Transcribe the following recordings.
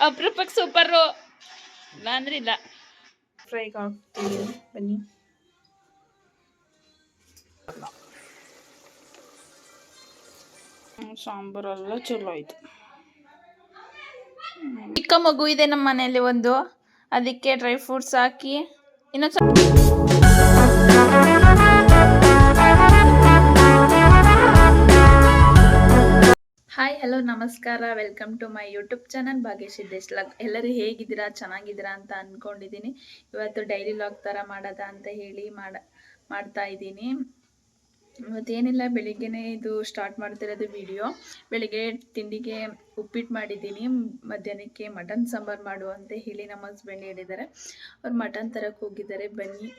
ಅಪರೂಪಕ್ಕೆ ಸೂಪರು ಇಲ್ಲ ಅಂದ್ರೆ ಇಲ್ಲ. ಫ್ರೈ ಹಾಕ್ತೀವಿ ಬನ್ನಿ. ಸಾಂಬಾರೆಲ್ಲ ಚಲೋ ಆಯ್ತು. ಚಿಕ್ಕ ಮಗು ಇದೆ ನಮ್ಮ ಮನೆಯಲ್ಲಿ ಒಂದು, ಅದಕ್ಕೆ ಡ್ರೈ ಫ್ರೂಟ್ಸ್ ಹಾಕಿ ಇನ್ನೊಂದು ಹಾಯ್ ಹಲೋ ನಮಸ್ಕಾರ, welcome to my YouTube channel Bhagyasiddesh log. ಎಲ್ಲರೂ ಹೇಗಿದ್ದೀರಾ, ಚೆನ್ನಾಗಿದ್ದೀರಾ ಅಂತ ಅಂದ್ಕೊಂಡಿದ್ದೀನಿ. ಇವತ್ತು ಡೈಲಿ ಲಾಗ್ ಥರ ಮಾಡೋದಾ ಅಂತ ಹೇಳಿ ಮಾಡ್ತಾ ಇದ್ದೀನಿ. ಇವತ್ತೇನಿಲ್ಲ, ಬೆಳಿಗ್ಗೆನೇ ಇದು ಸ್ಟಾರ್ಟ್ ಮಾಡ್ತಿರೋದು ವಿಡಿಯೋ. ಬೆಳಿಗ್ಗೆ ತಿಂಡಿಗೆ ಉಪ್ಪಿಟ್ಟು ಮಾಡಿದ್ದೀನಿ, ಮಧ್ಯಾಹ್ನಕ್ಕೆ ಮಟನ್ ಸಾಂಬಾರು ಮಾಡು ಅಂತ ಹೇಳಿ ನಮ್ಮ ಹಸ್ಬೆಂಡ್ ಹೇಳಿದ್ದಾರೆ. ಅವ್ರು ಮಟನ್ ತರಕ್ಕೆ ಹೋಗಿದ್ದಾರೆ. ಬನ್ನಿ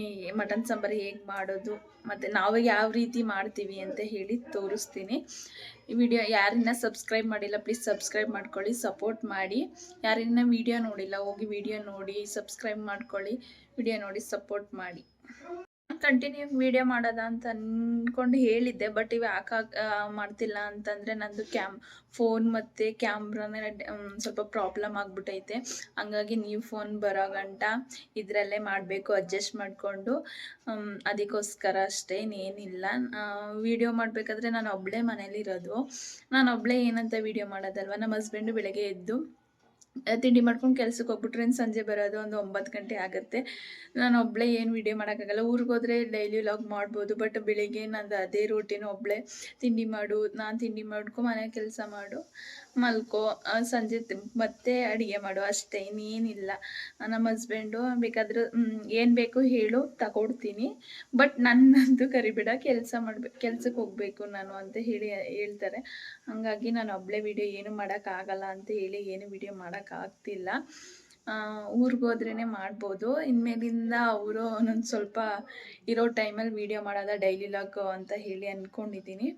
ಈ ಮಟನ್ ಸಾಂಬಾರು ಹೇಗೆ ಮಾಡೋದು ಮತ್ತು ನಾವು ಯಾವ ರೀತಿ ಮಾಡ್ತೀವಿ ಅಂತ ಹೇಳಿ ತೋರಿಸ್ತೀನಿ. ಈ ವಿಡಿಯೋ ಯಾರಿನ್ನ ಸಬ್ಸ್ಕ್ರೈಬ್ ಮಾಡಿಲ್ಲ ಪ್ಲೀಸ್ ಸಬ್ಸ್ಕ್ರೈಬ್ ಮಾಡ್ಕೊಳ್ಳಿ, ಸಪೋರ್ಟ್ ಮಾಡಿ. ಯಾರಿನ್ನ ವಿಡಿಯೋ ನೋಡಿಲ್ಲ ಹೋಗಿ ವಿಡಿಯೋ ನೋಡಿ ಸಬ್ಸ್ಕ್ರೈಬ್ ಮಾಡ್ಕೊಳ್ಳಿ, ವಿಡಿಯೋ ನೋಡಿ ಸಪೋರ್ಟ್ ಮಾಡಿ. ಕಂಟಿನ್ಯೂ ವಿಡಿಯೋ ಮಾಡೋದ ಅಂತ ಅಂದ್ಕೊಂಡು ಹೇಳಿದ್ದೆ, ಬಟ್ ಇವು ಮಾಡ್ತಿಲ್ಲ ಅಂತಂದರೆ ನಂದು ಫೋನ್ ಮತ್ತು ಕ್ಯಾಮ್ರಾನೇ ಸ್ವಲ್ಪ ಪ್ರಾಬ್ಲಮ್ ಆಗಿಬಿಟ್ಟೈತೆ. ಹಂಗಾಗಿ ನೀವು ಫೋನ್ ಬರೋ ಗಂಟ ಇದರಲ್ಲೇ ಮಾಡಬೇಕು, ಅಡ್ಜಸ್ಟ್ ಮಾಡಿಕೊಂಡು. ಅದಕ್ಕೋಸ್ಕರ ಅಷ್ಟೇ, ಇನ್ನೇನಿಲ್ಲ. ವಿಡಿಯೋ ಮಾಡಬೇಕಾದ್ರೆ ನಾನು ಒಬ್ಬಳೇ ಮನೇಲಿರೋದು. ನಾನು ಒಬ್ಬಳೇ ಏನಂತ ವಿಡಿಯೋ ಮಾಡೋದಲ್ವ. ನಮ್ಮ ಹಸ್ಬೆಂಡು ಬೆಳಗ್ಗೆ ಎದ್ದು ತಿಂಡಿ ಮಾಡ್ಕೊಂಡು ಕೆಲ್ಸಕ್ಕೆ ಹೋಗ್ಬಿಟ್ರೆ ಸಂಜೆ ಬರೋದು ಒಂದು 9 ಗಂಟೆ ಆಗುತ್ತೆ. ನಾನು ಒಬ್ಬಳೇ ಏನು ವಿಡಿಯೋ ಮಾಡೋಕ್ಕಾಗಲ್ಲ. ಊರಿಗೆ ಹೋದರೆ ಡೈಲಿ ವ್ಲಾಗ್ ಮಾಡ್ಬೋದು, ಬಟ್ ಬೆಳಿಗ್ಗೆ ನಂದು ಅದೇ ರೂಟೀನ್. ಒಬ್ಬಳೇ ತಿಂಡಿ ಮಾಡು, ನಾನು ತಿಂಡಿ ಮಾಡ್ಕೊ, ಮನೆ ಕೆಲಸ ಮಾಡು, ಮಲ್ಕೋ, ಸಂಜೆ ಮತ್ತೆ ಅಡುಗೆ ಮಾಡು, ಅಷ್ಟೇ, ಇನ್ನೇನಿಲ್ಲ. ನಮ್ಮ ಹಸ್ಬೆಂಡು ಬೇಕಾದ್ರೆ ಏನು ಬೇಕು ಹೇಳು ತಗೊಡ್ತೀನಿ, ಬಟ್ ನನ್ನಂತೂ ಕರಿಬೇಡ, ಕೆಲ್ಸಕ್ಕೆ ಹೋಗಬೇಕು ನಾನು ಅಂತ ಹೇಳ್ತಾರೆ. ಹಾಗಾಗಿ ನಾನು ಒಬ್ಬಳೇ ವಿಡಿಯೋ ಏನು ಮಾಡೋಕ್ಕಾಗಲ್ಲ ಅಂತ ಹೇಳಿ ಏನು ವಿಡಿಯೋ ಮಾಡೋಕ್ಕಾಗ್ತಿಲ್ಲ. ಊರಿಗೆ ಹೋದ್ರೇ ಮಾಡ್ಬೋದು. ಇನ್ಮೇಲಿಂದ ಅವರು ಒಂದೊಂದು ಸ್ವಲ್ಪ ಇರೋ ಟೈಮಲ್ಲಿ ವಿಡಿಯೋ ಮಾಡೋದ ಡೈಲಿ ಲಾಗ್ ಅಂತ ಹೇಳಿ ಅಂದ್ಕೊಂಡಿದ್ದೀನಿ.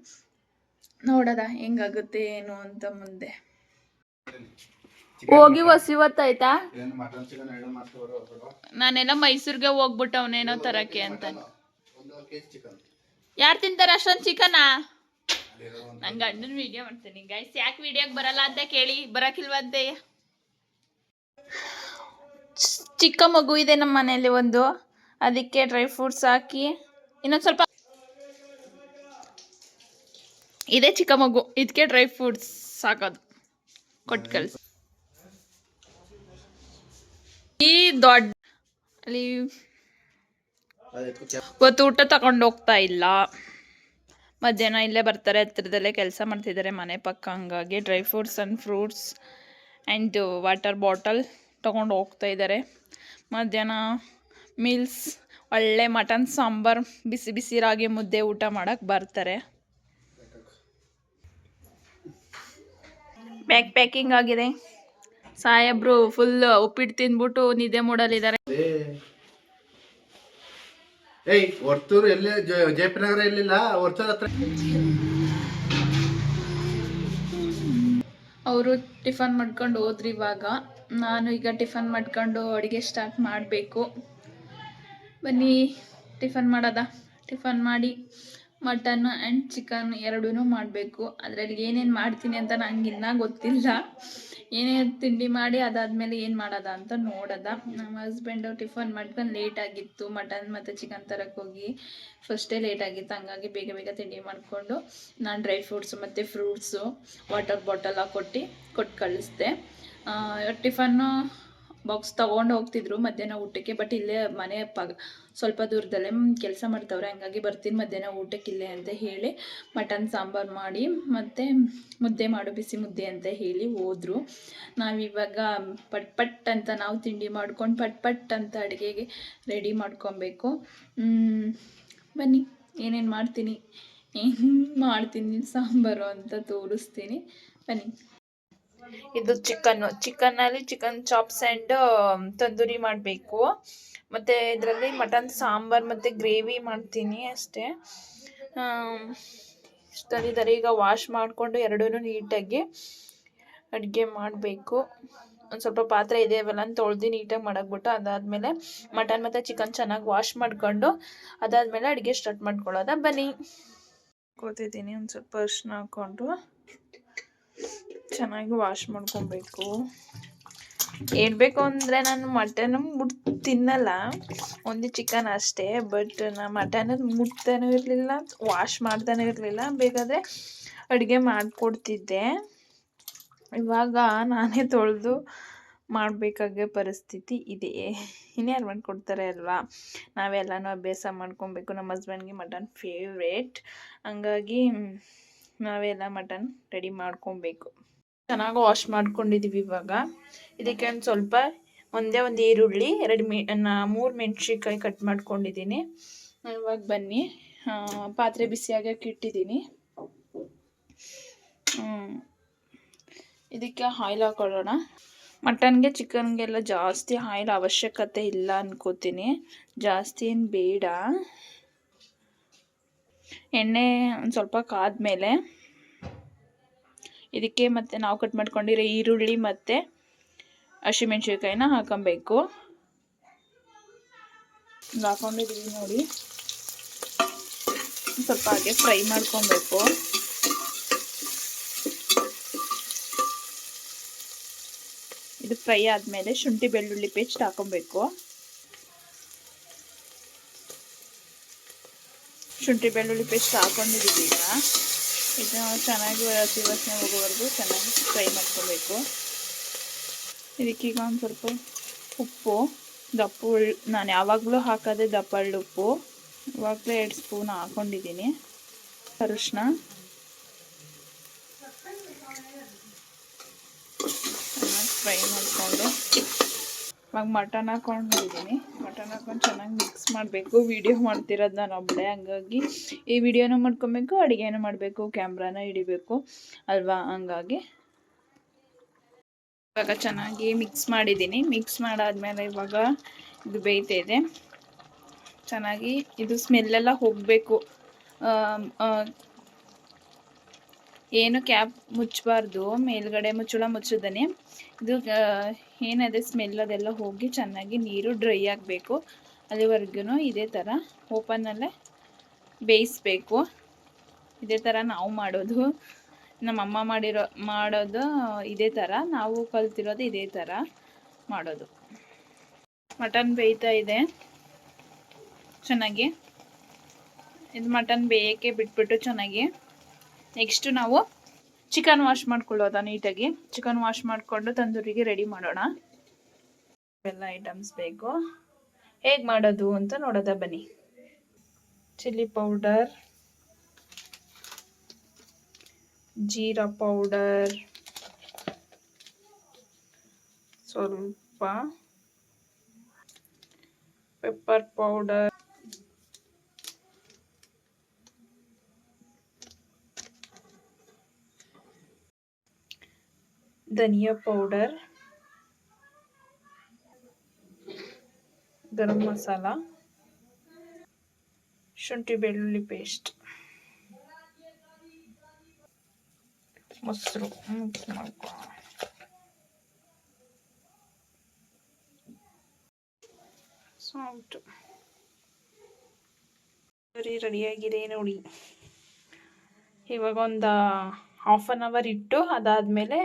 ನೋಡೋದ ಹೆಂಗಾಗುತ್ತೆ ಏನು ಅಂತ ಮುಂದೆ. ಹೋಗಿ ಹೊತ್ತಾಯ್ತಾ? ನಾನೆಲ್ಲ ಮೈಸೂರಿಗೆ ಹೋಗ್ಬಿಟ್ಟವನೇನೋ ತರಕ್ಕೆ ಅಂತ. ಯಾರು ತಿಂತಾರೆ ಅಷ್ಟೊಂದು ಚಿಕನಾ? ನನ್ನ ಗಂಡನ ವಿಡಿಯೋ ಮಾಡ್ತೀನಿ ಗೈಸ್. ಯಾಕೆ ವಿಡಿಯೋಗೆ ಬರಲ್ಲ ಅಂತ ಕೇಳಿ, ಬರೋಕ್ಕಿಲ್ವಂತೆ. ಚಿಕ್ಕ ಮಗು ಇದೆ ನಮ್ಮ ಮನೆಯಲ್ಲಿ ಒಂದು, ಅದಕ್ಕೆ ಡ್ರೈ ಫ್ರೂಟ್ಸ್ ಹಾಕಿ ಇನ್ನೊಂದು ಸ್ವಲ್ಪ ಇದೆ. ಚಿಕ್ಕ ಮಗು, ಇದಕ್ಕೆ ಡ್ರೈ ಫ್ರೂಟ್ಸ್ ಹಾಕೋದು, ಕೊಟ್ಟು ಕಳಿಸಿ. ಈ ದೊಡ್ಡ ಅಲ್ಲಿ ಇವತ್ತು ಊಟ ತಗೊಂಡು ಹೋಗ್ತಾ ಇಲ್ಲ. ಮಧ್ಯಾಹ್ನ ಇಲ್ಲೇ ಬರ್ತಾರೆ, ಹತ್ತಿರದಲ್ಲೇ ಕೆಲಸ ಮಾಡ್ತಿದ್ದಾರೆ ಮನೆ ಪಕ್ಕ. ಹಂಗಾಗಿ dry fruits and fruits and water bottle ತೊಗೊಂಡು ಹೋಗ್ತಾ ಇದ್ದಾರೆ. ಮಧ್ಯಾಹ್ನ ಮೀಲ್ಸ್ ಒಳ್ಳೆ ಮಟನ್ ಸಾಂಬಾರು, ಬಿಸಿ ಬಿಸಿ ರಾಗಿ ಮುದ್ದೆ ಊಟ ಮಾಡೋಕ್ಕೆ ಬರ್ತಾರೆ. ಪ್ಯಾಕಿಂಗ್ ಆಗಿದೆ. ಸಾಹೇಬ್ರು ಫುಲ್ ಉಪ್ಪಿಟ್ಟು ತಿಂದ್ಬಿಟ್ಟು ನಿದ್ದೆ ಮೂಡಲಿದ್ದಾರೆ. ಹೊರ್ತೂರು ಎಲ್ಲೇ ಜಯಪನಗರ ಎಲ್ಲಿಲ್ಲ, ಹೊರ್ತೂರು ಹತ್ರ. ಅವರು ಟಿಫನ್ ಮಾಡ್ಕೊಂಡು ಹೋದ್ರಿ. ಇವಾಗ ನಾನು ಈಗ ಟಿಫನ್ ಮಾಡ್ಕೊಂಡು ಅಡುಗೆ ಸ್ಟಾರ್ಟ್ ಮಾಡಬೇಕು. ಬನ್ನಿ ಟಿಫನ್ ಮಾಡೋದ. ಟಿಫನ್ ಮಾಡಿ ಮಟನ್ ಆ್ಯಂಡ್ ಚಿಕನ್ ಎರಡೂ ಮಾಡಬೇಕು. ಅದರಲ್ಲಿ ಏನೇನು ಮಾಡ್ತೀನಿ ಅಂತ ನಂಗೆ ಇನ್ನೂ ಗೊತ್ತಿಲ್ಲ. ಏನೇನು ತಿಂಡಿ ಮಾಡಿ ಅದಾದಮೇಲೆ ಏನು ಮಾಡೋದ ಅಂತ ನೋಡೋದ. ನಮ್ಮ ಹಸ್ಬೆಂಡು ಟಿಫನ್ ಮಾಡ್ಕೊಂಡು ಲೇಟಾಗಿತ್ತು, ಮಟನ್ ಮತ್ತು ಚಿಕನ್ ತರಕ್ಕೆ ಹೋಗಿ ಫಸ್ಟೇ ಲೇಟಾಗಿತ್ತು. ಹಂಗಾಗಿ ಬೇಗ ಬೇಗ ತಿಂಡಿ ಮಾಡಿಕೊಂಡು ನಾನು ಡ್ರೈ ಫ್ರೂಟ್ಸು ಮತ್ತು ಫ್ರೂಟ್ಸು ವಾಟರ್ ಬಾಟಲ್ ಕೊಟ್ಟು ಕಳಿಸ್ದೆ. ಟಿಫನ್ನು ಬಾಕ್ಸ್ ತೊಗೊಂಡು ಹೋಗ್ತಿದ್ರು ಮಧ್ಯಾಹ್ನ ಊಟಕ್ಕೆ, ಬಟ್ ಇಲ್ಲೇ ಮನೆ ಸ್ವಲ್ಪ ದೂರದಲ್ಲೇ ಕೆಲಸ ಮಾಡ್ತವ್ರೆ. ಹಂಗಾಗಿ ಬರ್ತೀನಿ ಮಧ್ಯಾಹ್ನ ಊಟಕ್ಕೆ ಇಲ್ಲೇ ಅಂತ ಹೇಳಿ ಮಟನ್ ಸಾಂಬಾರು ಮಾಡಿ ಮತ್ತು ಮುದ್ದೆ ಮಾಡು, ಬಿಸಿ ಮುದ್ದೆ ಅಂತ ಹೇಳಿ ಹೋದರು. ನಾವಿವಾಗ ಪಟ್ ಅಂತ ನಾವು ತಿಂಡಿ ಮಾಡ್ಕೊಂಡು ಪಟ್ ಅಂತ ಅಡುಗೆಗೆ ರೆಡಿ ಮಾಡ್ಕೊಬೇಕು. ಬನ್ನಿ ಏನೇನು ಮಾಡ್ತೀನಿ ಸಾಂಬಾರು ಅಂತ ತೋರಿಸ್ತೀನಿ, ಬನ್ನಿ. ಇದು ಚಿಕನ್ನಲ್ಲಿ ಚಿಕನ್ ಚಾಪ್ಸ್ ಆ್ಯಂಡ್ ತಂದೂರಿ ಮಾಡಬೇಕು. ಮತ್ತು ಇದರಲ್ಲಿ ಮಟನ್ ಸಾಂಬಾರು ಮತ್ತು ಗ್ರೇವಿ ಮಾಡ್ತೀನಿ ಅಷ್ಟೇ. ಇಷ್ಟೊಂದಿದ್ದಾರೆ. ಈಗ ವಾಶ್ ಮಾಡಿಕೊಂಡು ಎರಡೂ ನೀಟಾಗಿ ಅಡುಗೆ ಮಾಡಬೇಕು. ಒಂದು ಸ್ವಲ್ಪ ಪಾತ್ರೆ ಇದೆ, ಅವೆಲ್ಲ ತೊಳೆದು ನೀಟಾಗಿ ಮಾಡಾಕ್ಬಿಟ್ಟು ಅದಾದಮೇಲೆ ಮಟನ್ ಮತ್ತು ಚಿಕನ್ ಚೆನ್ನಾಗಿ ವಾಶ್ ಮಾಡಿಕೊಂಡು ಅದಾದಮೇಲೆ ಅಡುಗೆ ಸ್ಟಾರ್ಟ್ ಮಾಡ್ಕೊಳ್ಳೋದ. ಬನ್ನಿ. ಕೂತಿದ್ದೀನಿ, ಒಂದು ಸ್ವಲ್ಪ ಅರಿಶಿನ ಹಾಕ್ಕೊಂಡು ಚೆನ್ನಾಗಿ ವಾಶ್ ಮಾಡ್ಕೊಬೇಕು. ಹೇಳ್ಬೇಕು ಅಂದರೆ ನಾನು ಮಟನ್ ತಿನ್ನಲ್ಲ, ಒಂದು ಚಿಕನ್ ಅಷ್ಟೇ. ಬಟ್ ನಾನು ಮಟನ್ ಮುಟ್ತಾನೂ ಇರಲಿಲ್ಲ, ವಾಶ್ ಮಾಡ್ತಾನೂ ಇರಲಿಲ್ಲ. ಬೇಕಾದರೆ ಅಡುಗೆ ಮಾಡಿಕೊಡ್ತಿದ್ದೆ. ಇವಾಗ ನಾನೇ ತೊಳೆದು ಮಾಡಬೇಕಾಗೋ ಪರಿಸ್ಥಿತಿ ಇದೆ. ಇನ್ಯಾರು ಮಾಡಿಕೊಡ್ತಾರೆ ಅಲ್ವಾ? ನಾವೆಲ್ಲನೂ ಅಭ್ಯಾಸ ಮಾಡ್ಕೊಬೇಕು. ನಮ್ಮ ಹಸ್ಬೆಂಡ್ಗೆ ಮಟನ್ ಫೇವ್ರೇಟ್, ಹಂಗಾಗಿ ನಾವೆಲ್ಲ ಮಟನ್ ರೆಡಿ ಮಾಡ್ಕೊಬೇಕು. ಚೆನ್ನಾಗಿ ವಾಶ್ ಮಾಡ್ಕೊಂಡಿದ್ದೀವಿ. ಇವಾಗ ಇದಕ್ಕೆ ಒಂದು ಸ್ವಲ್ಪ ಒಂದೇ ಒಂದು ಈರುಳ್ಳಿ, 3 ಮೆಣಸಿನ್ಕಾಯಿ ಕಟ್ ಮಾಡ್ಕೊಂಡಿದ್ದೀನಿ. ಇವಾಗ ಬನ್ನಿ, ಪಾತ್ರೆ ಬಿಸಿಯಾಗಕ್ಕೆ ಇಟ್ಟಿದ್ದೀನಿ. ಇದಕ್ಕೆ ಆಯಿಲ್ ಹಾಕೊಳ್ಳೋಣ. ಮಟನ್ಗೆ ಚಿಕನ್ಗೆಲ್ಲ ಜಾಸ್ತಿ ಆಯಿಲ್ ಅವಶ್ಯಕತೆ ಇಲ್ಲ ಅನ್ಕೋತೀನಿ, ಜಾಸ್ತಿ ಏನು ಬೇಡ. ಎಣ್ಣೆ ಒಂದು ಸ್ವಲ್ಪ ಕಾದ್ಮೇಲೆ ಇದಕ್ಕೆ ಮತ್ತೆ ನಾವು ಕಟ್ ಮಾಡ್ಕೊಂಡಿರೋ ಈರುಳ್ಳಿ ಮತ್ತು ಹಸಿಮೆಣ್ಸಿನ್ಕಾಯಿನ ಹಾಕೊಬೇಕು. ಹಾಕೊಂಡಿದ್ದೀವಿ ನೋಡಿ. ಸ್ವಲ್ಪ ಹಾಗೆ ಫ್ರೈ ಮಾಡ್ಕೊಬೇಕು. ಇದು ಫ್ರೈ ಆದಮೇಲೆ ಶುಂಠಿ ಬೆಳ್ಳುಳ್ಳಿ ಪೇಸ್ಟ್ ಹಾಕೊಬೇಕು. ಶುಂಠಿ ಬೆಳ್ಳುಳ್ಳಿ ಪೇಸ್ಟ್ ಹಾಕೊಂಡಿದ್ದೀವಿ. ಈಗ ಇದನ್ನು ಚೆನ್ನಾಗಿ ಹಸಿ ವಾಸನೆ ಹೋಗೋವರೆಗೂ ಚೆನ್ನಾಗಿ ಫ್ರೈ ಮಾಡ್ಕೊಬೇಕು. ಇದಕ್ಕೀಗ ಒಂದು ಸ್ವಲ್ಪ ಉಪ್ಪು, ನಾನು ಯಾವಾಗಲೂ ಹಾಕೋದೇ ದಪ್ಪ ಉಪ್ಪು, ಇವಾಗಲೇ 2 ಸ್ಪೂನ್ ಹಾಕೊಂಡಿದ್ದೀನಿ. ಅರಿಶಿನ, ಚೆನ್ನಾಗಿ ಫ್ರೈ ಮಾಡಿಕೊಂಡು ಇವಾಗ ಮಟನ್ ಹಾಕೊಂಡಿದ್ದೀನಿ. ಮಟನ್ ಹಾಕೊಂಡು ಚೆನ್ನಾಗಿ ಮಿಕ್ಸ್ ಮಾಡಬೇಕು. ವಿಡಿಯೋ ಮಾಡ್ತಿರೋದು ನಾನು ಒಬ್ಬಳೇ, ಹಂಗಾಗಿ ಈ ವಿಡಿಯೋನೂ ಮಾಡ್ಕೊಬೇಕು, ಅಡುಗೆನೂ ಮಾಡಬೇಕು, ಕ್ಯಾಮ್ರಾನ ಹಿಡಿಬೇಕು ಅಲ್ವಾ? ಹಂಗಾಗಿ ಇವಾಗ ಚೆನ್ನಾಗಿ ಮಿಕ್ಸ್ ಮಾಡಿದ್ದೀನಿ. ಮಿಕ್ಸ್ ಮಾಡಾದ್ಮೇಲೆ ಇವಾಗ ಇದು ಬೇಯ್ತಾಯಿದೆ. ಚೆನ್ನಾಗಿ ಇದು ಸ್ಮೆಲ್ಲೆಲ್ಲ ಹೋಗಬೇಕು. ಏನು ಕ್ಯಾಪ್ ಮುಚ್ಚಬಾರ್ದು, ಮೇಲ್ಗಡೆ ಮುಚ್ಚಳ ಮುಚ್ಚೋದನೆ. ಇದು ಏನಿದೆ ಸ್ಮೆಲ್ ಅದೆಲ್ಲ ಹೋಗಿ ಚೆನ್ನಾಗಿ ನೀರು ಡ್ರೈ ಆಗಬೇಕು. ಅಲ್ಲಿವರೆಗೂ ಇದೇ ಥರ ಓಪನ್ನಲ್ಲೇ ಬೇಯಿಸ್ಬೇಕು. ಇದೇ ಥರ ನಾವು ಮಾಡೋದು, ನಮ್ಮಮ್ಮ ಮಾಡೋದು ಇದೇ ಥರ, ನಾವು ಕಲ್ತಿರೋದು ಇದೇ ಥರ ಮಾಡೋದು. ಮಟನ್ ಬೇಯ್ತಾ ಇದೆ ಚೆನ್ನಾಗಿ. ಇದು ಮಟನ್ ಬೇಯೋಕ್ಕೆ ಬಿಟ್ಬಿಟ್ಟು ಚೆನ್ನಾಗಿ ನೆಕ್ಸ್ಟ್ ನಾವು ಚಿಕನ್ ವಾಶ್ ಮಾಡ್ಕೊಳ್ಳೋದ ನೀಟಾಗಿ. ಚಿಕನ್ ವಾಶ್ ಮಾಡಿಕೊಂಡು ತಂದೂರಿಗೆ ರೆಡಿ ಮಾಡೋಣ. ಎಲ್ಲ ಐಟಮ್ಸ್ ಬೇಕು, ಹೇಗೆ ಮಾಡೋದು ಅಂತ ನೋಡೋದ ಬನ್ನಿ. ಚಿಲ್ಲಿ ಪೌಡರ್, ಜೀರಾ ಪೌಡರ್, ಸ್ವಲ್ಪ ಪೆಪ್ಪರ್ ಪೌಡರ್, ಧನಿಯಾ ಪೌಡರ್, ಗರಂ ಮಸಾಲ, ಶುಂಠಿ ಬೆಳ್ಳುಳ್ಳಿ ಪೇಸ್ಟ್, ಮೊಸರು ಮಿಕ್ಸ್ ಮಾಡ್ಕೊಳ್ಳೋಣ. ಸಾಲ್ಟು ರೆಡಿಯಾಗಿದೆ ನೋಡಿ. ಇವಾಗ ಒಂದು 1/2 hour ಇಟ್ಟು ಅದಾದಮೇಲೆ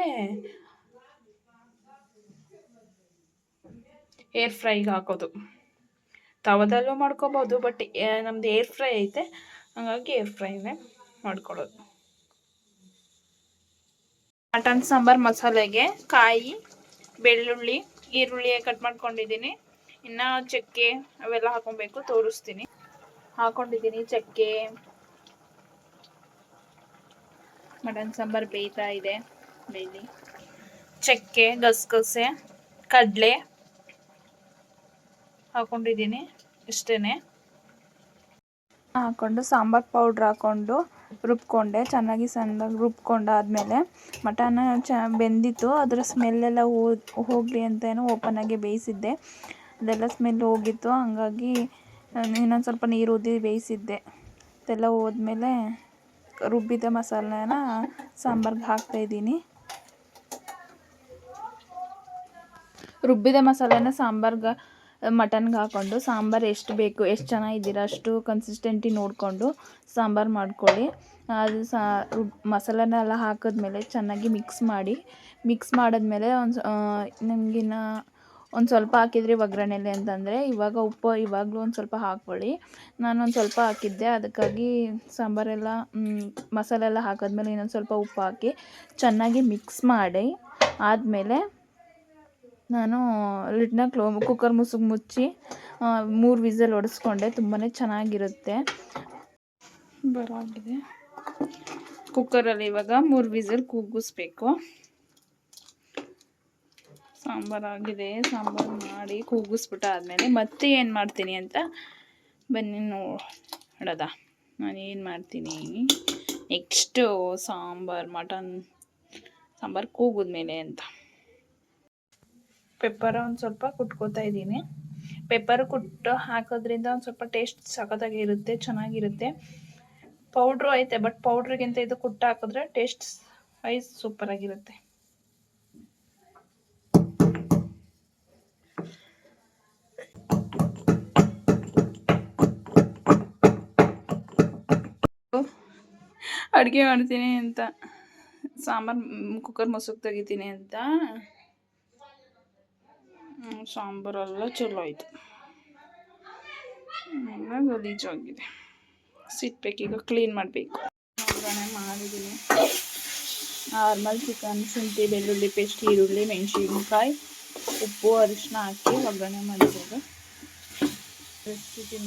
ಏರ್ ಫ್ರೈಗೆ ಹಾಕೋದು. ತವದಲ್ಲೂ ಮಾಡ್ಕೋಬೋದು, ಬಟ್ ನಮ್ದು ಏರ್ ಫ್ರೈ ಐತೆ, ಹಾಗಾಗಿ ಏರ್ ಫ್ರೈನೇ ಮಾಡ್ಕೊಳ್ಳೋದು. ಮಟನ್ ಸಾಂಬಾರು ಮಸಾಲೆಗೆ ಕಾಯಿ, ಬೆಳ್ಳುಳ್ಳಿ, ಈರುಳ್ಳಿ ಕಟ್ ಮಾಡ್ಕೊಂಡಿದ್ದೀನಿ. ಇನ್ನು ಚಕ್ಕೆ ಅವೆಲ್ಲ ಹಾಕೊಬೇಕು, ತೋರಿಸ್ತೀನಿ. ಹಾಕೊಂಡಿದ್ದೀನಿ ಚಕ್ಕೆ. ಮಟನ್ ಸಾಂಬಾರು ಬೇಯ್ತಾ ಇದೆ, ಬೇಯ್ಲಿ. ಚಕ್ಕೆ, ಗಸಗಸೆ, ಕಡಲೆ ಹಾಕೊಂಡಿದ್ದೀನಿ, ಇಷ್ಟೇ. ಹಾಕ್ಕೊಂಡು ಸಾಂಬಾರು ಪೌಡ್ರ್ ಹಾಕ್ಕೊಂಡು ರುಬ್ಕೊಂಡೆ. ಚೆನ್ನಾಗಿ ಸಣ್ಣದಾಗಿ ರುಬ್ಕೊಂಡಾದ್ಮೇಲೆ ಮಟನ್ ಬೆಂದಿತ್ತು, ಅದರ ಸ್ಮೆಲ್ಲೆಲ್ಲ ಹೋಗಲಿ ಅಂತ ಓಪನ್ನಾಗಿ ಬೇಯಿಸಿದ್ದೆ. ಅದೆಲ್ಲ ಸ್ಮೆಲ್ ಹೋಗಿತ್ತು, ಹಂಗಾಗಿ ಇನ್ನೊಂದು ಸ್ವಲ್ಪ ನೀರು ಊದಿ ಬೇಯಿಸಿದ್ದೆ. ಅದೆಲ್ಲ ಹೋದ್ಮೇಲೆ ರುಬ್ಬಿದ ಮಸಾಲೆನ ಸಾಂಬಾರ್ಗೆ ಹಾಕ್ತಾಯಿದ್ದೀನಿ. ರುಬ್ಬಿದ ಮಸಾಲೆನ ಸಾಂಬಾರ್ಗೆ ಮಟನ್ಗೆ ಹಾಕ್ಕೊಂಡು ಸಾಂಬಾರು ಎಷ್ಟು ಬೇಕು, ಎಷ್ಟು ಚೆನ್ನಾಗಿದ್ದೀರ ಅಷ್ಟು ಕನ್ಸಿಸ್ಟೆಂಟಿ ನೋಡಿಕೊಂಡು ಸಾಂಬಾರು ಮಾಡ್ಕೊಳ್ಳಿ. ಅದು ಮಸಾಲೆನೆಲ್ಲ ಹಾಕಿದ್ಮೇಲೆ ಚೆನ್ನಾಗಿ ಮಿಕ್ಸ್ ಮಾಡಿದ್ಮೇಲೆ ನಿಮಗಿನ್ನ ಒಂದು ಸ್ವಲ್ಪ ಹಾಕಿದ್ರಿ ಒಗ್ಗರಣೆಲಿ ಅಂತಂದರೆ ಇವಾಗ ಉಪ್ಪು ಇವಾಗಲೂ ಒಂದು ಸ್ವಲ್ಪ ಹಾಕ್ಕೊಳ್ಳಿ. ನಾನೊಂದು ಸ್ವಲ್ಪ ಹಾಕಿದ್ದೆ, ಅದಕ್ಕಾಗಿ ಸಾಂಬಾರೆಲ್ಲ ಮಸಾಲೆ ಎಲ್ಲ ಹಾಕಿದ್ಮೇಲೆ ಇನ್ನೊಂದು ಸ್ವಲ್ಪ ಉಪ್ಪು ಹಾಕಿ ಚೆನ್ನಾಗಿ ಮಿಕ್ಸ್ ಮಾಡಿ ಆದಮೇಲೆ ನಾನು ಲಿಡ್ನ ಕುಕ್ಕರ್ ಮುಚ್ಚಿ 3 ವಿಸಲ್ ಹೊಡೆಸ್ಕೊಂಡೆ. ತುಂಬಾ ಚೆನ್ನಾಗಿರುತ್ತೆ. ಬರಾಗಿದೆ ಕುಕ್ಕರಲ್ಲಿ ಇವಾಗ 3 ವಿಸಲ್ ಕೂಗಿಸ್ಬೇಕು. ಸಾಂಬಾರಾಗಿದೆ. ಸಾಂಬಾರು ಮಾಡಿ ಕೂಗಿಸ್ಬಿಟ್ಟಾದ್ಮೇಲೆ ಮತ್ತೆ ಏನು ಮಾಡ್ತೀನಿ ಅಂತ ಬನ್ನಿ ನೋಡೋದ. ನಾನು ಏನು ಮಾಡ್ತೀನಿ ನೆಕ್ಸ್ಟು ಮಟನ್ ಸಾಂಬಾರು ಕೂಗಿದ್ಮೇಲೆ ಅಂತ ಪೆಪ್ಪರ ಒಂದು ಸ್ವಲ್ಪ ಕುಟ್ಕೋತಾ ಇದ್ದೀನಿ. ಪೆಪ್ಪರ್ ಕುಟ್ಟು ಹಾಕೋದ್ರಿಂದ ಒಂದು ಸ್ವಲ್ಪ ಟೇಸ್ಟ್ ಸಖತ್ತಾಗಿ ಇರುತ್ತೆ, ಚೆನ್ನಾಗಿರುತ್ತೆ. ಪೌಡ್ರು ಐತೆ, ಬಟ್ ಪೌಡ್ರಿಗಿಂತ ಇದು ಕುಟ್ಟು ಹಾಕಿದ್ರೆ ಟೇಸ್ಟ್ ಸೂಪರಾಗಿರುತ್ತೆ. ಅಡುಗೆ ಮಾಡ್ತೀನಿ ಅಂತ ಸಾಂಬಾರು ಕುಕ್ಕರ್ ಮುಸುಕ್ ತೆಗಿತೀನಿ ಅಂತ ಸಾಂಬಾರೆಲ್ಲ ಚಲೋ ಆಯಿತು. ಗಲೀಜಾಗಿದೆ. ಸಿಟ್ಬೇಕು, ಈಗ ಕ್ಲೀನ್ ಮಾಡಬೇಕು. ಒಗ್ಗರಣೆ ಮಾಡಿದ್ದೀನಿ. ನಾರ್ಮಲ್ ಚಿಕನ್, ಶುಂಠಿ ಬೆಳ್ಳುಳ್ಳಿ ಪೇಸ್ಟ್, ಈರುಳ್ಳಿ ಮೆಣಸಿನ್ಕಾಯಿ, ಉಪ್ಪು ಅರಿಶಿನ ಹಾಕಿ ಒಗ್ಗರಣೆ ಮಾಡಿರೋದು ರೆಸಿಪಿ.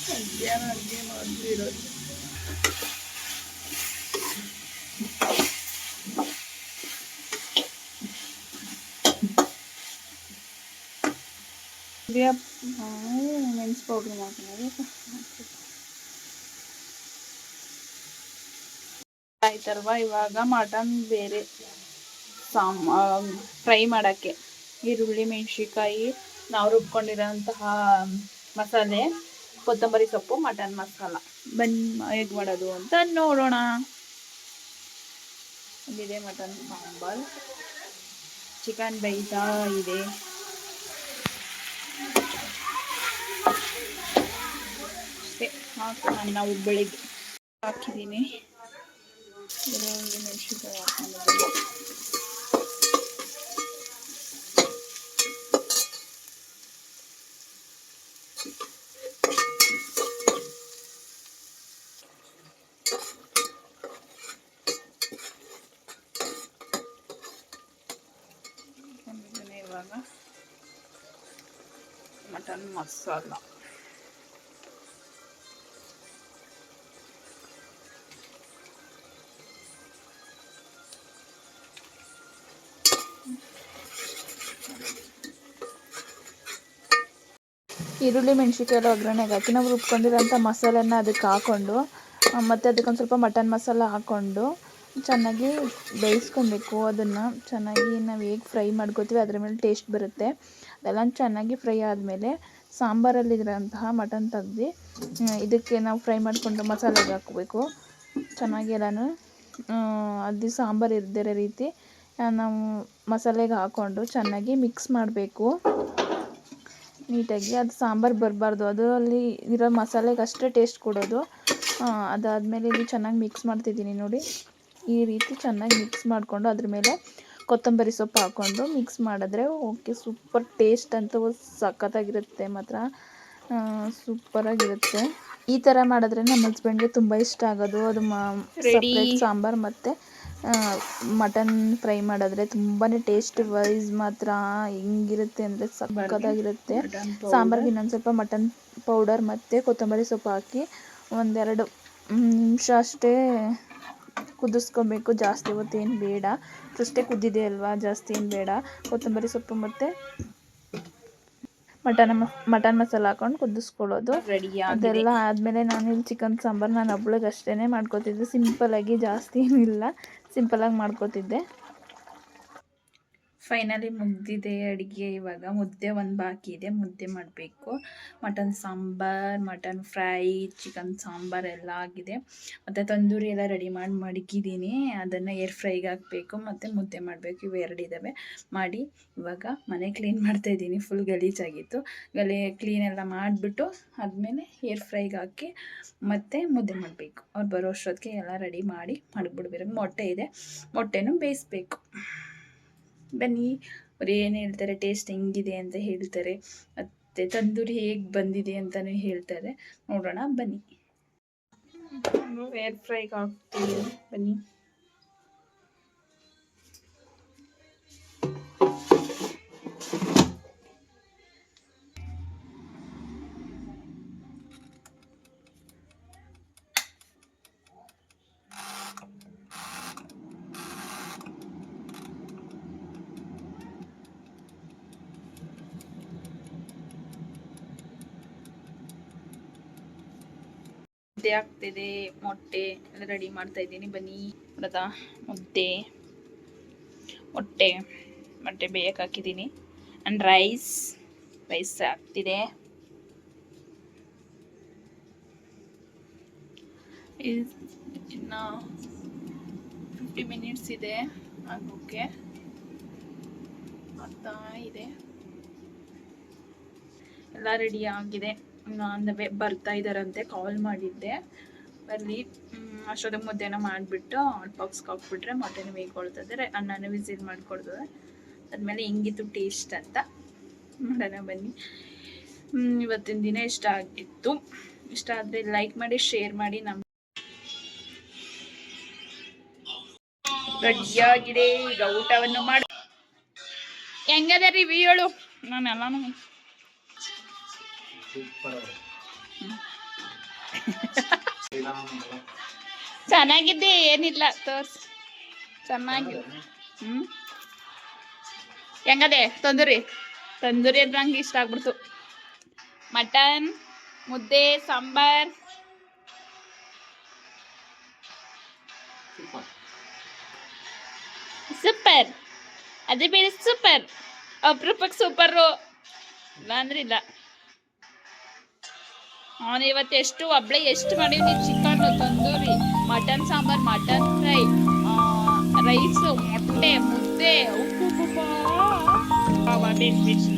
ಮಧ್ಯಾಹ್ನ ಅಡುಗೆ ಮಾಡಿರೋದು. ಮೆಣಸು ಪೌಡ್ರ್ ಮಾಡ್ಕೊಂಡು ಆಯ್ತಲ್ವ. ಇವಾಗ ಮಟನ್ ಬೇರೆ ಫ್ರೈ ಮಾಡೋಕ್ಕೆ ಈರುಳ್ಳಿ ಮೆಣಸಿನ್ಕಾಯಿ, ನಾವು ರುಬ್ಕೊಂಡಿರೋಂತಹ ಮಸಾಲೆ, ಕೊತ್ತಂಬರಿ ಸೊಪ್ಪು, ಮಟನ್ ಮಸಾಲ. ಬನ್ನಿ ಹೇಗೆ ಮಾಡೋದು ಅಂತ ನೋಡೋಣ. ಇಲ್ಲಿದೆ ಮಟನ್ ಸಾಂಬಾರು. ಚಿಕನ್ ಬೇಯ್ತಾ ಇದೆ. ಅಷ್ಟೇ ಹಾಕೋಣ. ನಾವು ಬೆಳಿಗ್ಗೆ ಹಾಕಿದ್ದೀನಿ. ಬೆಳ್ಳುಳ್ಳಿ ಮೆಣಸಿನ್ಕಾಯಿ ಹಾಕೊಂಡಿದ್ದೀನಿ. ಇವಾಗ ಮಟನ್ ಮಸಾಲ ಈರುಳ್ಳಿ ಮೆಣಸಿನ್ಕಾಯಿ ಎಲ್ಲ ಒಗ್ಗರಣೆಗೆ ಹಾಕಿ ನಾವು ರುಬ್ಕೊಂಡಿರೋಂಥ ಮಸಾಲೆನ ಅದಕ್ಕೆ ಹಾಕ್ಕೊಂಡು ಮತ್ತು ಅದಕ್ಕೊಂದು ಸ್ವಲ್ಪ ಮಟನ್ ಮಸಾಲ ಹಾಕ್ಕೊಂಡು ಚೆನ್ನಾಗಿ ಬೇಯಿಸ್ಕೊಬೇಕು. ಅದನ್ನು ಚೆನ್ನಾಗಿ ನಾವು ಹೇಗೆ ಫ್ರೈ ಮಾಡ್ಕೋತೀವಿ ಅದ್ರ ಮೇಲೆ ಟೇಸ್ಟ್ ಬರುತ್ತೆ. ಅದೆಲ್ಲ ಚೆನ್ನಾಗಿ ಫ್ರೈ ಆದಮೇಲೆ ಸಾಂಬಾರಲ್ಲಿರೋಂತಹ ಮಟನ್ ತೆಗ್ದು ಇದಕ್ಕೆ ನಾವು ಫ್ರೈ ಮಾಡಿಕೊಂಡು ಮಸಾಲೆಗೆ ಹಾಕಬೇಕು. ಚೆನ್ನಾಗಿ ಎಲ್ಲನೂ ಅದು ಸಾಂಬಾರು ಇರದಿರೋ ರೀತಿ ನಾವು ಮಸಾಲೆಗೆ ಹಾಕ್ಕೊಂಡು ಚೆನ್ನಾಗಿ ಮಿಕ್ಸ್ ಮಾಡಬೇಕು ನೀಟಾಗಿ. ಅದು ಸಾಂಬಾರು ಬರಬಾರ್ದು, ಅದರಲ್ಲಿ ಇರೋ ಮಸಾಲೆಗೆ ಅಷ್ಟೇ ಟೇಸ್ಟ್ ಕೊಡೋದು. ಅದಾದಮೇಲೆ ಇಲ್ಲಿ ಚೆನ್ನಾಗಿ ಮಿಕ್ಸ್ ಮಾಡ್ತಿದ್ದೀನಿ ನೋಡಿ. ಈ ರೀತಿ ಚೆನ್ನಾಗಿ ಮಿಕ್ಸ್ ಮಾಡಿಕೊಂಡು ಅದ್ರ ಮೇಲೆ ಕೊತ್ತಂಬರಿ ಸೊಪ್ಪು ಹಾಕ್ಕೊಂಡು ಮಿಕ್ಸ್ ಮಾಡಿದ್ರೆ ಓಕೆ, ಸೂಪರ್ ಟೇಸ್ಟ್ ಅಂತೂ ಸಖತ್ತಾಗಿರುತ್ತೆ. ಮಾತ್ರ ಸೂಪರಾಗಿರುತ್ತೆ. ಈ ಥರ ಮಾಡಿದ್ರೆ ನಮ್ಮ ಹಸ್ಬೆಂಡ್ಗೆ ತುಂಬ ಇಷ್ಟ ಆಗೋದು. ಅದು ಸಪ್ರೇಟ್ ಸಾಂಬಾರು ಮತ್ತು ಮಟನ್ ಫ್ರೈ ಮಾಡಿದ್ರೆ ತುಂಬಾ ಟೇಸ್ಟ್ ವೈಸ್ ಮಾತ್ರ ಹೆಂಗಿರುತ್ತೆ ಅಂದರೆ ಸಖತ್ತಾಗಿರುತ್ತೆ. ಸಾಂಬಾರಿಗೆ ಇನ್ನೊಂದು ಸ್ವಲ್ಪ ಮಟನ್ ಪೌಡರ್ ಮತ್ತು ಕೊತ್ತಂಬರಿ ಸೊಪ್ಪು ಹಾಕಿ 1-2 ನಿಮಿಷ ಅಷ್ಟೇ ಕುದಿಸ್ಕೊಬೇಕು. ಜಾಸ್ತಿ ಹೊತ್ತೇನು ಬೇಡ, ಅಷ್ಟೇ ಕುದ್ದಿದೆ ಅಲ್ವಾ, ಜಾಸ್ತಿ ಏನು ಬೇಡ. ಕೊತ್ತಂಬರಿ ಸೊಪ್ಪು ಮತ್ತು ಮಟನ್ ಮಸಾಲ ಹಾಕೊಂಡು ಕುದಿಸ್ಕೊಳ್ಳೋದು. ಅದೆಲ್ಲ ಆದಮೇಲೆ ನಾನು ಇಲ್ಲಿ ಚಿಕನ್ ಸಾಂಬಾರು ನಾನು ಒಬ್ಳಿಗೆ ಅಷ್ಟೇ ಮಾಡ್ಕೊತಿದ್ದೆ. ಸಿಂಪಲ್ಲಾಗಿ, ಜಾಸ್ತಿ ಏನಿಲ್ಲ, ಸಿಂಪಲ್ಲಾಗಿ ಮಾಡ್ಕೊತಿದ್ದೆ. ಫೈನಲಿ ಮುಗ್ದಿದೆ ಅಡುಗೆ. ಇವಾಗ ಮುದ್ದೆ ಒಂದು ಬಾಕಿ ಇದೆ, ಮುದ್ದೆ ಮಾಡಬೇಕು. Mutton sambar, mutton fry, chicken sambar ಎಲ್ಲ ಆಗಿದೆ. ಮತ್ತು ತಂದೂರಿ ಎಲ್ಲ ರೆಡಿ ಮಾಡಿ ಮಡಗಿದ್ದೀನಿ. ಅದನ್ನು ಏರ್ ಫ್ರೈಗೆ ಹಾಕಬೇಕು ಮತ್ತು ಮುದ್ದೆ ಮಾಡಬೇಕು. ಇವು ಎರಡಿದ್ದಾವೆ. ಮಾಡಿ ಇವಾಗ ಮನೆ ಕ್ಲೀನ್ ಮಾಡ್ತಾಯಿದ್ದೀನಿ. ಫುಲ್ ಗಲೀಜಾಗಿತ್ತು. ಕ್ಲೀನ್ ಎಲ್ಲ ಮಾಡಿಬಿಟ್ಟು ಆದಮೇಲೆ ಏರ್ ಫ್ರೈಗೆ ಹಾಕಿ ಮತ್ತು ಮುದ್ದೆ ಮಾಡಬೇಕು. ಅವ್ರು ಬರೋ ಅಷ್ಟೊತ್ತಿಗೆ ಎಲ್ಲ ರೆಡಿ ಮಾಡಿ ಮಡಗ್ಬಿಡ್ಬೇಕು. ಮೊಟ್ಟೆ ಇದೆ, ಮೊಟ್ಟೆನೂ ಬೇಯಿಸ್ಬೇಕು. ಬನ್ನಿ, ಅವ್ರು ಏನು ಹೇಳ್ತಾರೆ, ಟೇಸ್ಟ್ ಹೆಂಗಿದೆ ಅಂತ ಹೇಳ್ತಾರೆ, ಮತ್ತು ತಂದೂರಿ ಹೇಗೆ ಬಂದಿದೆ ಅಂತಲೂ ಹೇಳ್ತಾರೆ. ನೋಡೋಣ ಬನ್ನಿ. ಏರ್ ಫ್ರೈಗೆ ಹಾಕ್ತೀವಿ, ಬನ್ನಿ. ಮುದ್ದೆ ಆಗ್ತಿದೆ, ಮೊಟ್ಟೆ ಎಲ್ಲ ರೆಡಿ ಮಾಡ್ತಾ ಇದ್ದೀನಿ. ಬನ್ನಿ ನೋಡೋದಾ. ಮೊಟ್ಟೆ ಬೇಯಕ್ಕೆ ಹಾಕಿದ್ದೀನಿ. ಆ್ಯಂಡ್ ರೈಸ್ ಆಗ್ತಿದೆ. ಇನ್ನು 50 ಮಿನಿಟ್ಸ್ ಇದೆ ಆಗೋಕ್ಕೆ. ಆಗ್ತಾ ಇದೆ, ಎಲ್ಲ ರೆಡಿ ಆಗಿದೆ. ಅಂದರೆ ಬರ್ತಾ ಇದ್ದಾರಂತೆ, ಕಾಲ್ ಮಾಡಿದ್ದೆ. ಬರಲಿ, ಅಷ್ಟೊತ್ತಿಗೆ ಮುದ್ದೆನ ಮಾಡಿಬಿಟ್ಟು ಹಾಟ್ ಬಾಕ್ಸ್ಗೆ ಹಾಕ್ಬಿಟ್ರೆ ಮೊಟ್ಟೆನೂ ಬೇಯ್ಕೊಳ್ತದೆ, ಅನ್ನನೂ ವಿಸಿಲ್ ಮಾಡಿಕೊಡ್ತದೆ. ಆದಮೇಲೆ ಹೆಂಗಿತ್ತು ಟೇಸ್ಟ್ ಅಂತ ಮಾಡೋಣ ಬನ್ನಿ. ಇವತ್ತಿನ ದಿನ ಇಷ್ಟ ಆಗಿತ್ತು. ಇಷ್ಟ ಆದರೆ ಲೈಕ್ ಮಾಡಿ, ಶೇರ್ ಮಾಡಿ. ನಮ್ಮ ರೆಡಿಯಾಗಿದೆ, ಈಗ ಊಟವನ್ನು ಮಾಡಿ. ಹೆಂಗದ ರಿವ್ಯೂ ಹೇಳು. ನಾನೆಲ್ಲಾನು ಚೆನ್ನಾಗಿದ್ದೆ, ಏನಿಲ್ಲ ತೋರ್ಸ್. ಚೆನ್ನಾಗಿದೆ. ಹೆಂಗದೆ ತಂದೂರಿ ಅಂದ್ರೆ ನಂಗೆ ಇಷ್ಟ ಆಗ್ಬಿಡ್ತು. ಮಟನ್, ಮುದ್ದೆ, ಸಾಂಬಾರ್ ಸೂಪರ್. ಅದೇ ಬೇರೆ ಸೂಪರ್. ಅಪರೂಪಕ್ಕೆ ಸೂಪರು, ಇಲ್ಲ ಅಂದ್ರೆ ಇಲ್ಲ. ಅವನು ಇವತ್ತು ಎಷ್ಟು ಮಾಡೀವಿ. Chicken, tandoori, mutton sambar, mutton fry, rice, ಮೊಟ್ಟೆ, ಮುದ್ದೆ, ಉಪ್ಪು, ಬೆನಿಫಿಟ್ಸ್.